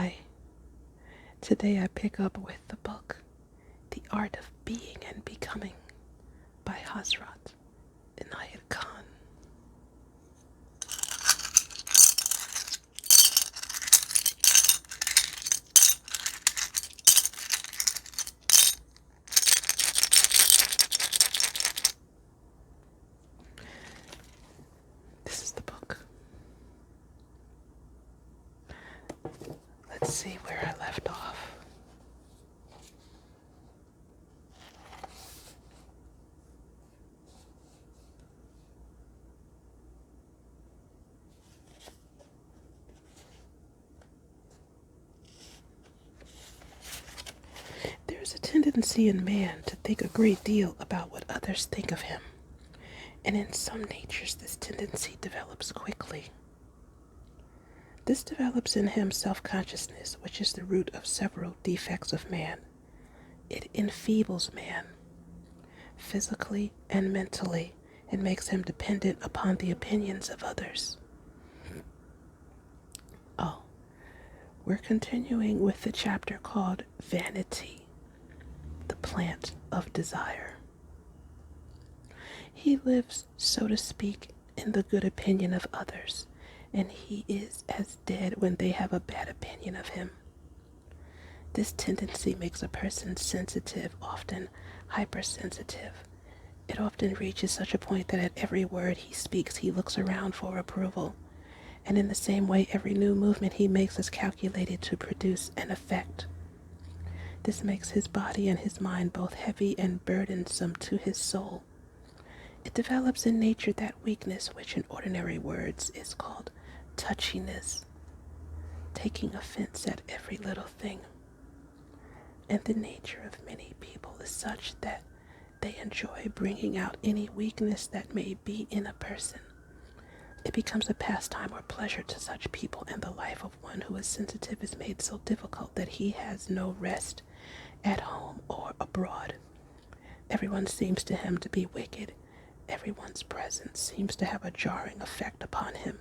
Hi, today I pick up with the book The Art of Being and Becoming by Hazrat Inayat Khan. This is the book. Let's see where I left off. There's a tendency in man to think a great deal about what others think of him, and in some natures this tendency develops quickly. This develops in him self-consciousness, which is the root of several defects of man. It enfeebles man, physically and mentally, and makes him dependent upon the opinions of others. Oh, we're continuing with the chapter called Vanity, the Plant of Desire. He lives, so to speak, in the good opinion of others, and he is as dead when they have a bad opinion of him. This tendency makes a person sensitive, often hypersensitive. It often reaches such a point that at every word he speaks, he looks around for approval. And in the same way, every new movement he makes is calculated to produce an effect. This makes his body and his mind both heavy and burdensome to his soul. It develops in nature that weakness which in ordinary words is called touchiness, taking offense at every little thing. And the nature of many people is such that they enjoy bringing out any weakness that may be in a person. It becomes a pastime or pleasure to such people, and the life of one who is sensitive is made so difficult that he has no rest at home or abroad. Everyone seems to him to be wicked. Everyone's presence seems to have a jarring effect upon him,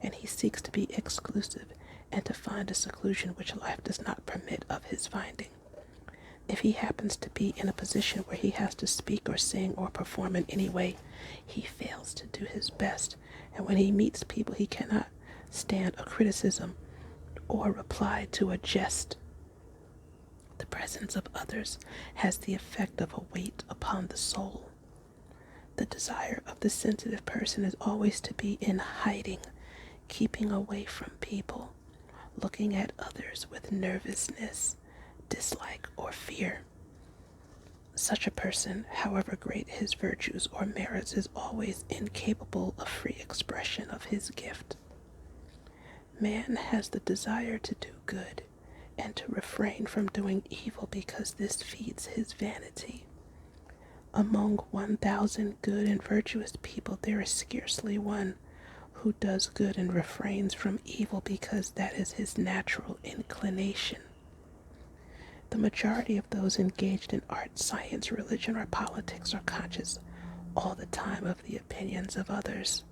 and he seeks to be exclusive and to find a seclusion which life does not permit of his finding. If he happens to be in a position where he has to speak or sing or perform in any way, he fails to do his best, and when he meets people he cannot stand a criticism or reply to a jest. The presence of others has the effect of a weight upon the soul. The desire of the sensitive person is always to be in hiding, keeping away from people, looking at others with nervousness, dislike, or fear. Such a person, however great his virtues or merits, is always incapable of free expression of his gift. Man has the desire to do good and to refrain from doing evil because this feeds his vanity. Among 1,000 good and virtuous people, there is scarcely one who does good and refrains from evil because that is his natural inclination. The majority of those engaged in art, science, religion, or politics are conscious all the time of the opinions of others,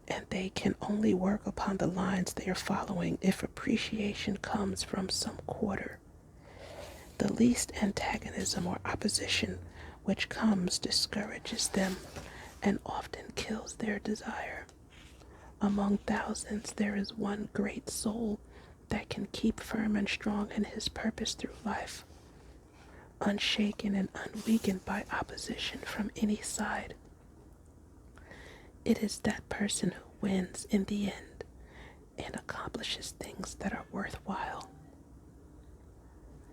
and they can only work upon the lines they are following if appreciation comes from some quarter. The least antagonism or opposition which comes discourages them and often kills their desire. Among thousands there is one great soul that can keep firm and strong in his purpose through life, unshaken and unweakened by opposition from any side. It is that person who wins in the end and accomplishes things that are worthwhile.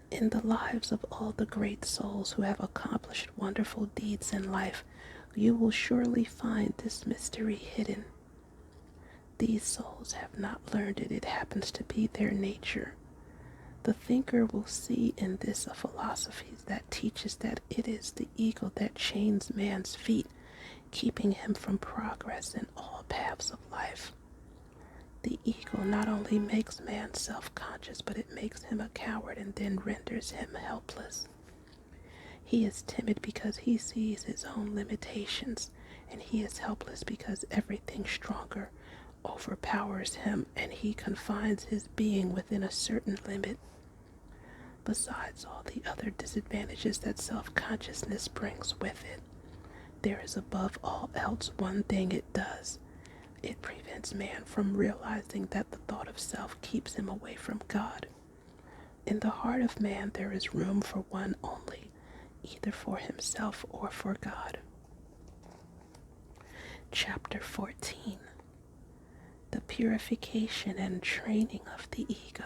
In the lives of all the great souls who have accomplished wonderful deeds in life, you will surely find this mystery hidden. These souls have not learned it. It happens to be their nature. The thinker will see in this a philosophy that teaches that it is the ego that chains man's feet, keeping him from progress in all paths of life. The ego not only makes man self-conscious, but it makes him a coward and then renders him helpless. He is timid because he sees his own limitations, and he is helpless because everything stronger overpowers him and he confines his being within a certain limit. Besides all the other disadvantages that self-consciousness brings with it, there is above all else one thing it does. It prevents man from realizing that the thought of self keeps him away from God. In the heart of man there is room for one only, either for himself or for God. Chapter 14. The Purification and Training of the Ego.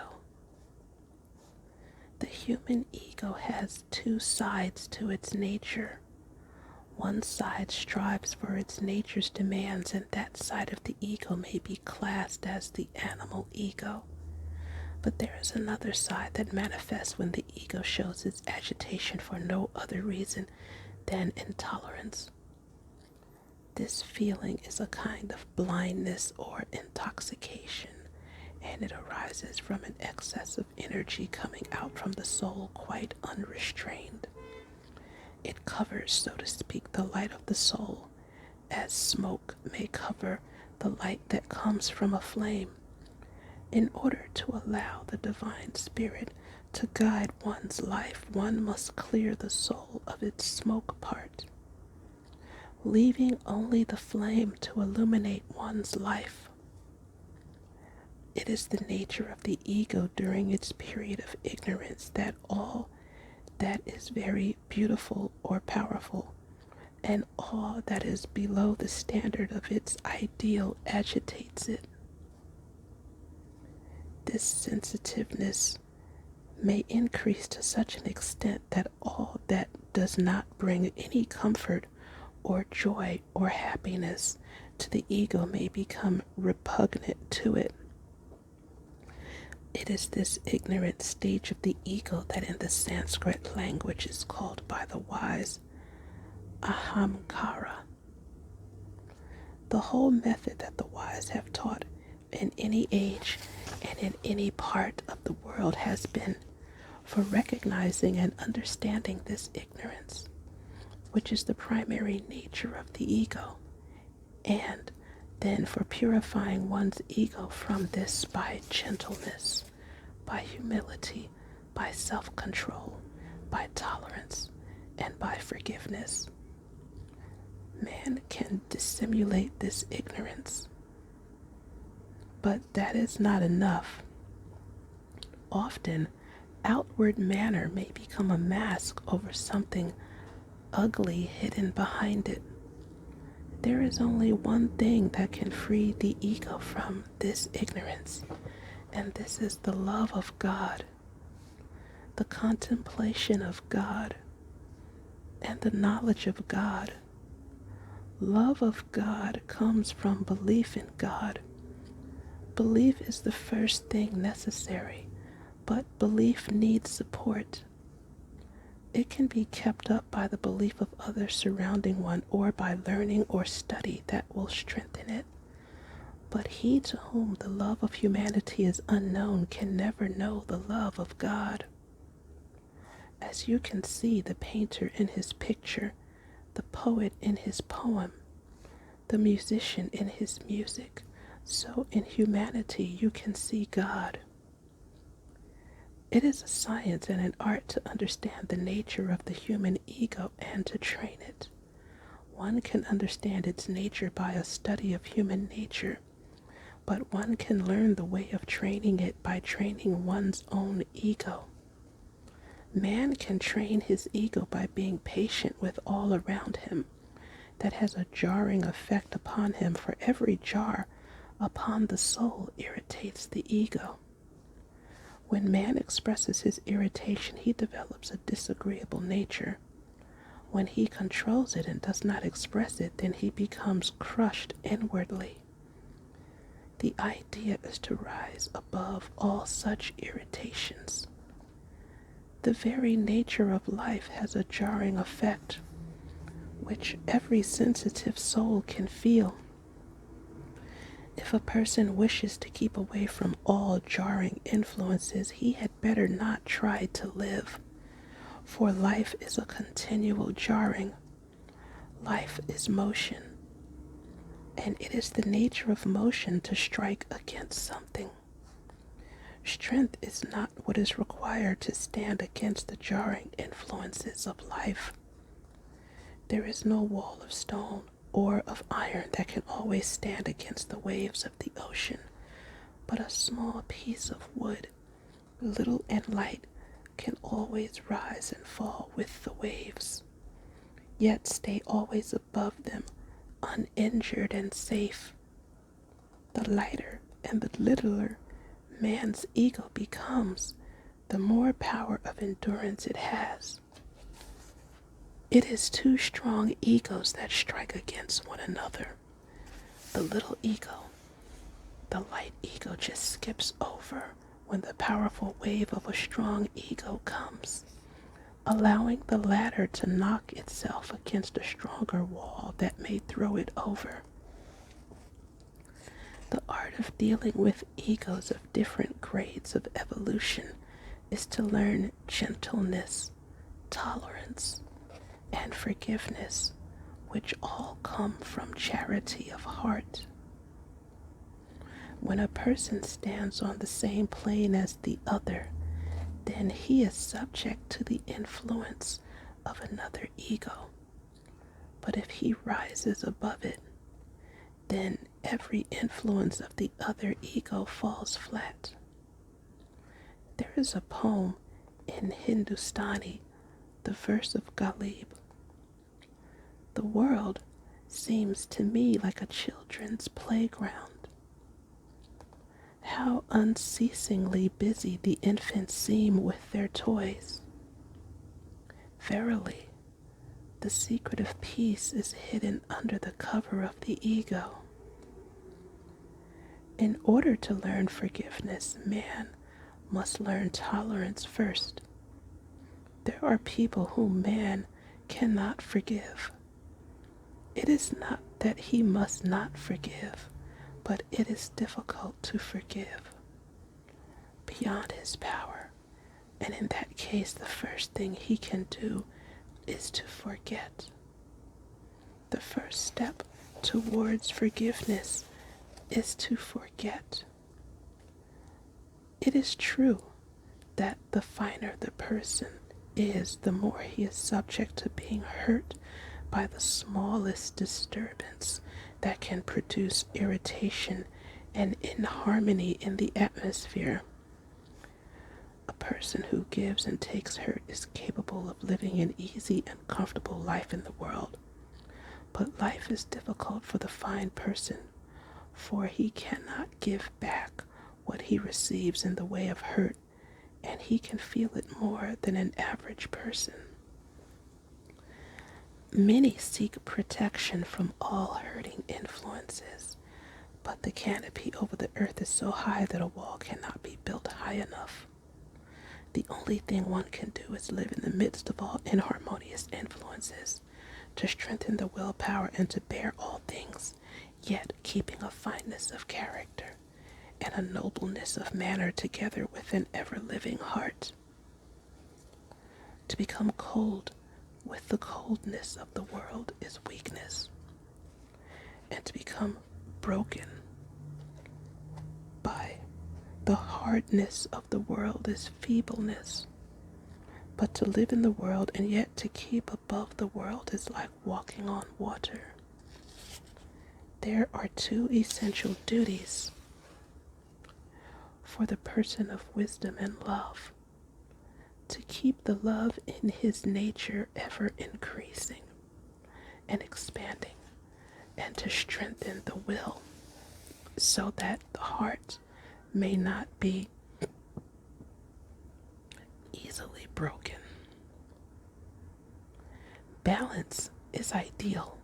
The human ego has two sides to its nature. One side strives for its nature's demands, and that side of the ego may be classed as the animal ego. But there is another side that manifests when the ego shows its agitation for no other reason than intolerance. This feeling is a kind of blindness or intoxication, and it arises from an excess of energy coming out from the soul quite unrestrained. It covers, so to speak, the light of the soul, as smoke may cover the light that comes from a flame. In order to allow the divine spirit to guide one's life, one must clear the soul of its smoke part, leaving only the flame to illuminate one's life. It is the nature of the ego during its period of ignorance that all that is very beautiful or powerful, and all that is below the standard of its ideal agitates it. This sensitiveness may increase to such an extent that all that does not bring any comfort or joy or happiness to the ego may become repugnant to it. It is this ignorant stage of the ego that in the Sanskrit language is called by the wise ahamkara. The whole method that the wise have taught in any age and in any part of the world has been for recognizing and understanding this ignorance, which is the primary nature of the ego, and then for purifying one's ego from this by gentleness, by humility, by self-control, by tolerance, and by forgiveness. Man can dissimulate this ignorance, but that is not enough. Often, outward manner may become a mask over something ugly hidden behind it. There is only one thing that can free the ego from this ignorance, and this is the love of God, the contemplation of God, and the knowledge of God. Love of God comes from belief in God. Belief is the first thing necessary, but belief needs support. It can be kept up by the belief of others surrounding one or by learning or study that will strengthen it. But he to whom the love of humanity is unknown can never know the love of God. As you can see the painter in his picture, the poet in his poem, the musician in his music, so in humanity you can see God. It is a science and an art to understand the nature of the human ego and to train it. One can understand its nature by a study of human nature, but one can learn the way of training it by training one's own ego. Man can train his ego by being patient with all around him. That has a jarring effect upon him, for every jar upon the soul irritates the ego. When man expresses his irritation, he develops a disagreeable nature. When he controls it and does not express it, then he becomes crushed inwardly. The idea is to rise above all such irritations. The very nature of life has a jarring effect, which every sensitive soul can feel. If a person wishes to keep away from all jarring influences, he had better not try to live, for life is a continual jarring. Life is motion, and it is the nature of motion to strike against something. Strength is not what is required to stand against the jarring influences of life. There is no wall of stone or of iron that can always stand against the waves of the ocean, but a small piece of wood, little and light, can always rise and fall with the waves, yet stay always above them, uninjured and safe. The lighter and the littler man's ego becomes, the more power of endurance it has. It is two strong egos that strike against one another. The little ego, the light ego, just skips over when the powerful wave of a strong ego comes, allowing the latter to knock itself against a stronger wall that may throw it over. The art of dealing with egos of different grades of evolution is to learn gentleness, tolerance, and forgiveness, which all come from charity of heart. When a person stands on the same plane as the other, then he is subject to the influence of another ego. But if he rises above it, then every influence of the other ego falls flat. There is a poem in Hindustani, the verse of Ghalib. The world seems to me like a children's playground. How unceasingly busy the infants seem with their toys. Verily, the secret of peace is hidden under the cover of the ego. In order to learn forgiveness, man must learn tolerance first. There are people whom man cannot forgive. It is not that he must not forgive, but it is difficult to forgive beyond his power. And in that case, the first thing he can do is to forget. The first step towards forgiveness is to forget. It is true that the finer the person is, the more he is subject to being hurt by the smallest disturbance that can produce irritation and inharmony in the atmosphere. A person who gives and takes hurt is capable of living an easy and comfortable life in the world. But life is difficult for the fine person, for he cannot give back what he receives in the way of hurt, and he can feel it more than an average person. Many seek protection from all hurting influences, but the canopy over the earth is so high that a wall cannot be built high enough. The only thing one can do is live in the midst of all inharmonious influences, to strengthen the willpower and to bear all things, yet keeping a fineness of character and a nobleness of manner together with an ever-living heart. To become cold with the coldness of the world is weakness, and to become broken by the hardness of the world is feebleness. But to live in the world and yet to keep above the world is like walking on water. There are two essential duties for the person of wisdom and love: to keep the love in his nature ever increasing and expanding, and to strengthen the will so that the heart may not be easily broken. Balance is ideal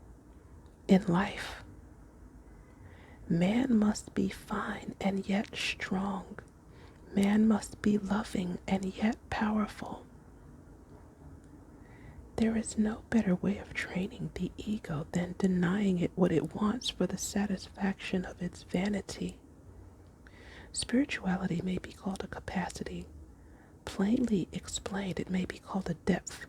in life. Man must be fine and yet strong. Man must be loving and yet powerful. There is no better way of training the ego than denying it what it wants for the satisfaction of its vanity. Spirituality may be called a capacity. Plainly explained, it may be called a depth.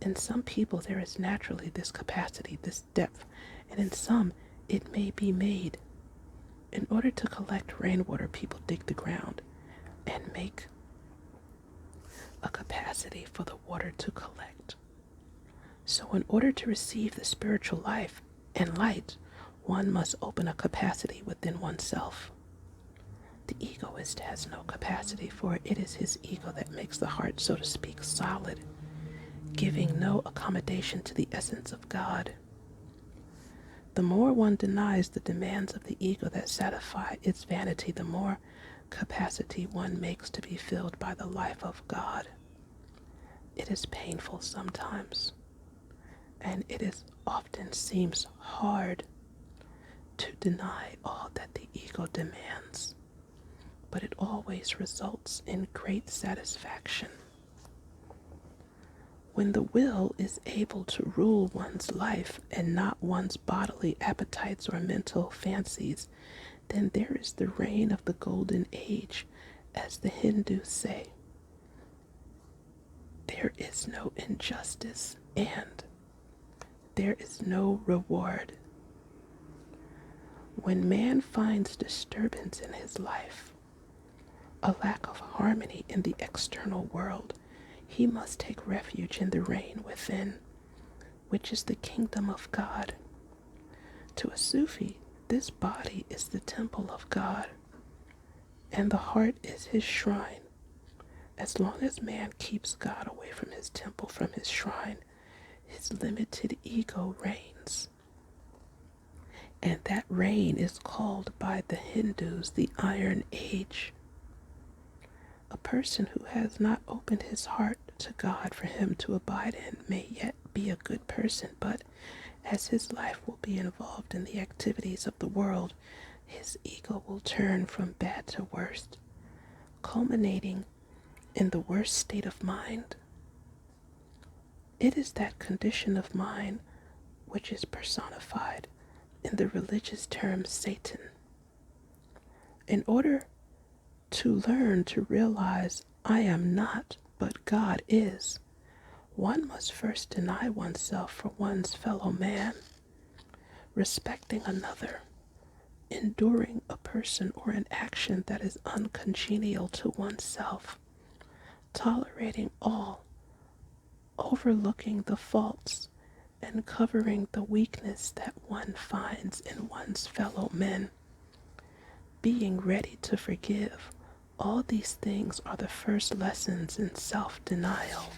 In some people there is naturally this capacity, this depth, and in some it may be made. In order to collect rainwater, people dig the ground and make a capacity for the water to collect. So in order to receive the spiritual life and light, one must open a capacity within oneself. The egoist has no capacity, for it is his ego that makes the heart, so to speak, solid, giving no accommodation to the essence of God. The more one denies the demands of the ego that satisfy its vanity, the more capacity one makes to be filled by the life of God. It is painful sometimes, and it is often seems hard to deny all that the ego demands, but it always results in great satisfaction. When the will is able to rule one's life and not one's bodily appetites or mental fancies, then there is the reign of the golden age, as the Hindus say. There is no injustice and there is no reward. When man finds disturbance in his life, a lack of harmony in the external world, he must take refuge in the reign within, which is the kingdom of God. To a Sufi, this body is the temple of God, and the heart is his shrine. As long as man keeps God away from his temple, from his shrine, his limited ego reigns. And that reign is called by the Hindus the Iron Age. A person who has not opened his heart to God for him to abide in may yet be a good person, but as his life will be involved in the activities of the world, his ego will turn from bad to worst, culminating in the worst state of mind. It is that condition of mind which is personified in the religious term Satan. In order to learn to realize I am not, but God is, one must first deny oneself for one's fellow man, respecting another, enduring a person or an action that is uncongenial to oneself, tolerating all, overlooking the faults, and covering the weakness that one finds in one's fellow men, being ready to forgive. All these things are the first lessons in self-denial.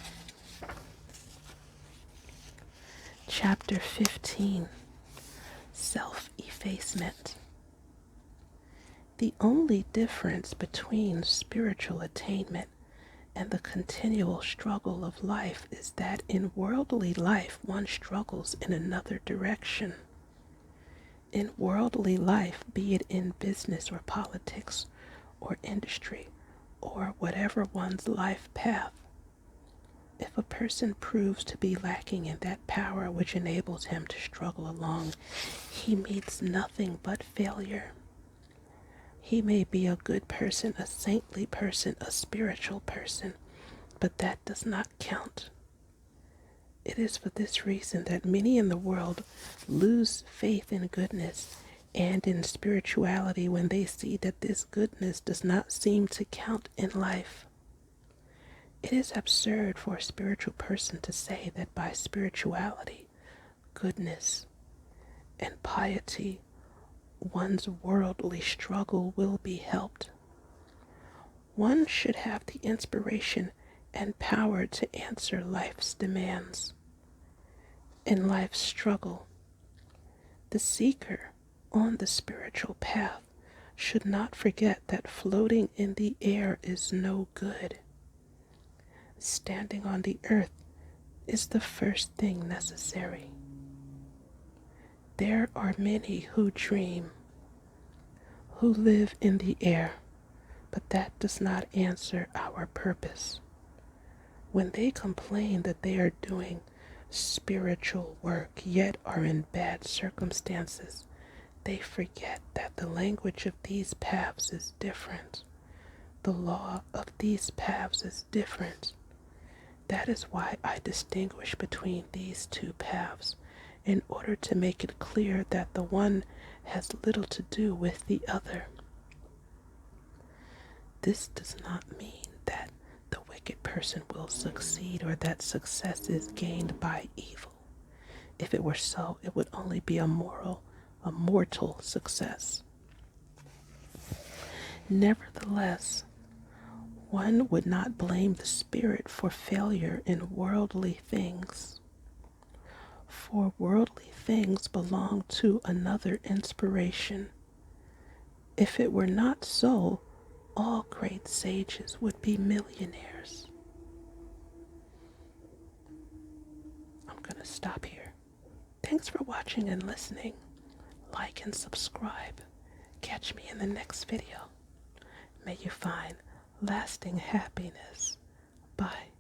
Chapter 15, Self-effacement. The only difference between spiritual attainment and the continual struggle of life is that in worldly life one struggles in another direction. In worldly life, be it in business or politics or industry or whatever one's life path, if a person proves to be lacking in that power which enables him to struggle along, he meets nothing but failure. He may be a good person, a saintly person, a spiritual person, but that does not count. It is for this reason that many in the world lose faith in goodness and in spirituality when they see that this goodness does not seem to count in life. It is absurd for a spiritual person to say that by spirituality, goodness, and piety, one's worldly struggle will be helped. One should have the inspiration and power to answer life's demands. In life's struggle, the seeker on the spiritual path should not forget that floating in the air is no good. Standing on the earth is the first thing necessary. There are many who dream, who live in the air, but that does not answer our purpose. When they complain that they are doing spiritual work yet are in bad circumstances, they forget that the language of these paths is different. The law of these paths is different. That is why I distinguish between these two paths in order to make it clear that the one has little to do with the other. This does not mean that the wicked person will succeed or that success is gained by evil. If it were so, it would only be a mortal success. Nevertheless, one would not blame the spirit for failure in worldly things, for worldly things belong to another inspiration. If it were not so, all great sages would be millionaires. I'm going to stop here. Thanks for watching and listening. Like and subscribe. Catch me in the next video. May you find lasting happiness. Bye.